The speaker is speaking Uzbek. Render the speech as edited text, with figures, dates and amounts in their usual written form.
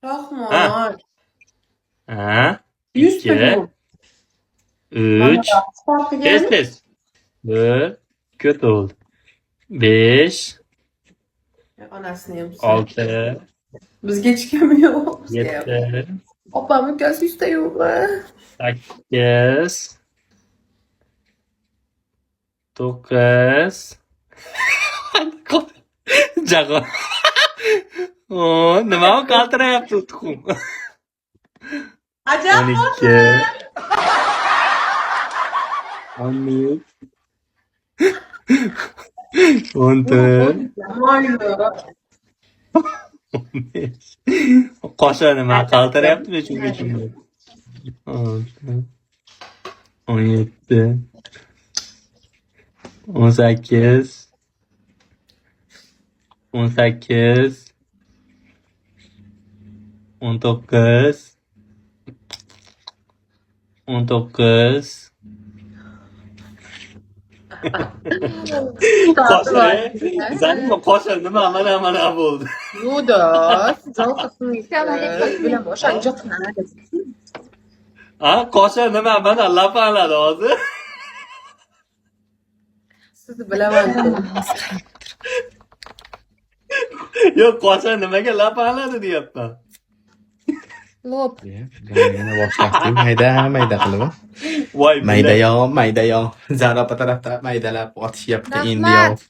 Ha. Rahmat. Ha. 100 ta 2, yo'q. Mana 3. Tez farqiga tez. 1. Kötü oldu. 5, onasini ham sen. 6, Bizga hech kim yo'q. Bizga yo'q. 7, Opam ukasi 100 ta yo'qmi? 8, 9. Jag'o. Nima qaltirayapti tuxum? Ajab 12, 13, 14, mayli. 15. Qoshiq nima qaltirayapti shunga shunga. 17, 18, 18, 19, 19. Qoshiq, bizani qoshiq nima mana bo'ldi. Yudas, zavqsizlik bilan o'shanga qiladi. Ha, qoshiq nima mana lapaladi hozir. Sizni bilaman. Yo'q, qoshiq nimaga lapaladi deyapman. Lop. Yana boshlabdi. Mayda qilib. Voy, Mayda yog'. Zara tarafda maydalab otishyapti endi yog'.